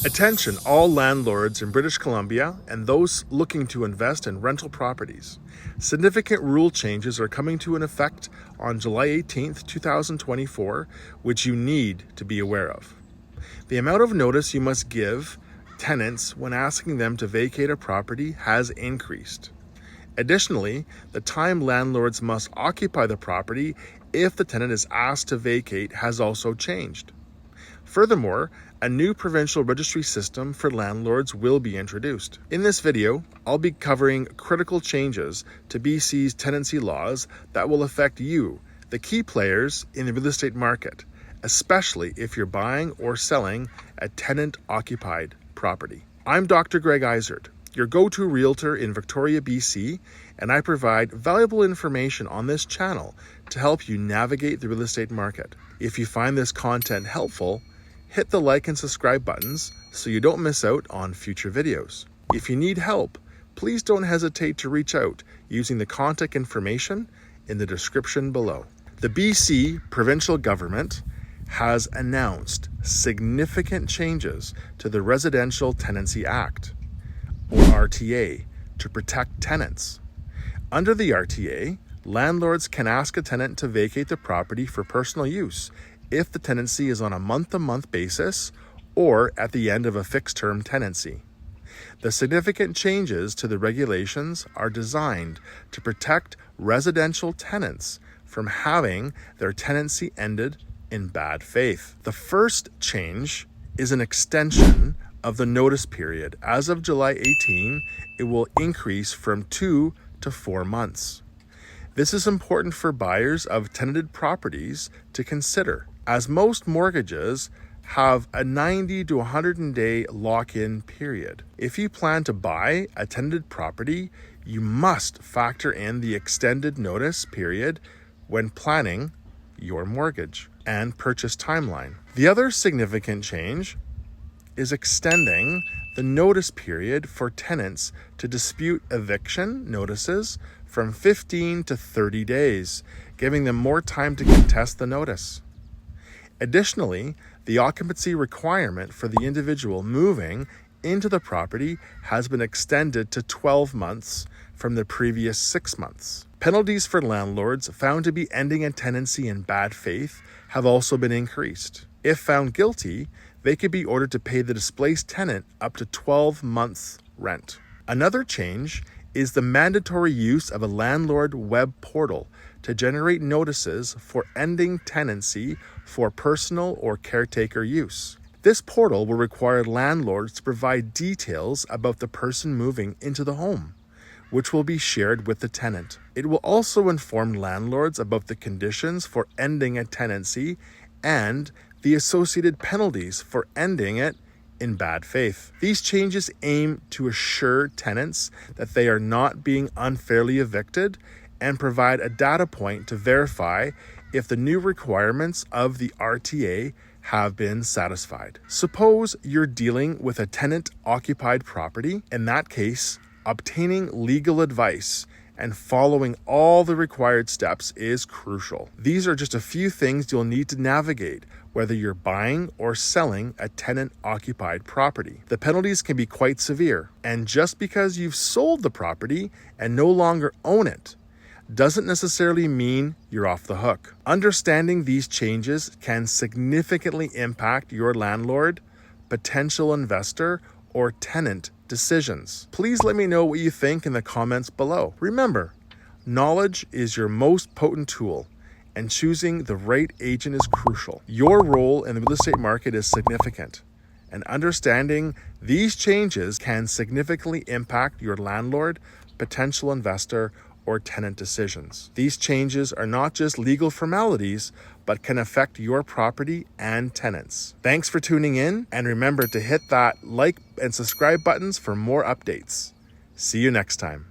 Attention all landlords in British Columbia and those looking to invest in rental properties. Significant rule changes are coming to an effect on July 18th, 2024, which you need to be aware of. The amount of notice you must give tenants when asking them to vacate a property has increased. Additionally, the time landlords must occupy the property if the tenant is asked to vacate has also changed. Furthermore, a new provincial registry system for landlords will be introduced. In this video, I'll be covering critical changes to BC's tenancy laws that will affect you, the key players in the real estate market, especially if you're buying or selling a tenant-occupied property. I'm Dr. Greg Eisert, your go-to realtor in Victoria, BC, and I provide valuable information on this channel to help you navigate the real estate market. If you find this content helpful, hit the like and subscribe buttons so you don't miss out on future videos. If you need help, please don't hesitate to reach out using the contact information in the description below. The BC provincial government has announced significant changes to the Residential Tenancy Act, or RTA, to protect tenants. Under the RTA, landlords can ask a tenant to vacate the property for personal use if the tenancy is on a month-to-month basis or at the end of a fixed-term tenancy. The significant changes to the regulations are designed to protect residential tenants from having their tenancy ended in bad faith. The first change is an extension of the notice period. As of July 18, it will increase from 2 to 4 months. This is important for buyers of tenanted properties to consider, as most mortgages have a 90 to 100-day lock-in period. If you plan to buy a tenanted property, you must factor in the extended notice period when planning your mortgage and purchase timeline. The other significant change is extending the notice period for tenants to dispute eviction notices from 15 to 30 days, giving them more time to contest the notice. Additionally, the occupancy requirement for the individual moving into the property has been extended to 12 months from the previous 6 months. Penalties for landlords found to be ending a tenancy in bad faith have also been increased. If found guilty, they could be ordered to pay the displaced tenant up to 12 months' rent. Another change is the mandatory use of a landlord web portal to generate notices for ending tenancy for personal or caretaker use. This portal will require landlords to provide details about the person moving into the home, which will be shared with the tenant. It will also inform landlords about the conditions for ending a tenancy and the associated penalties for ending it in bad faith. These changes aim to assure tenants that they are not being unfairly evicted and provide a data point to verify if the new requirements of the RTA have been satisfied. Suppose you're dealing with a tenant-occupied property. In that case, obtaining legal advice and following all the required steps is crucial. These are just a few things you'll need to navigate whether you're buying or selling a tenant-occupied property. The penalties can be quite severe, and just because you've sold the property and no longer own it doesn't necessarily mean you're off the hook. Understanding these changes can significantly impact your landlord, potential investor, or tenant decisions. Please let me know what you think in the comments below. Remember, knowledge is your most potent tool, and choosing the right agent is crucial. Your role in the real estate market is significant, and understanding these changes can significantly impact your landlord, potential investor, or tenant decisions. These changes are not just legal formalities, but can affect your property and tenants. Thanks for tuning in, and remember to hit that like and subscribe buttons for more updates. See you next time.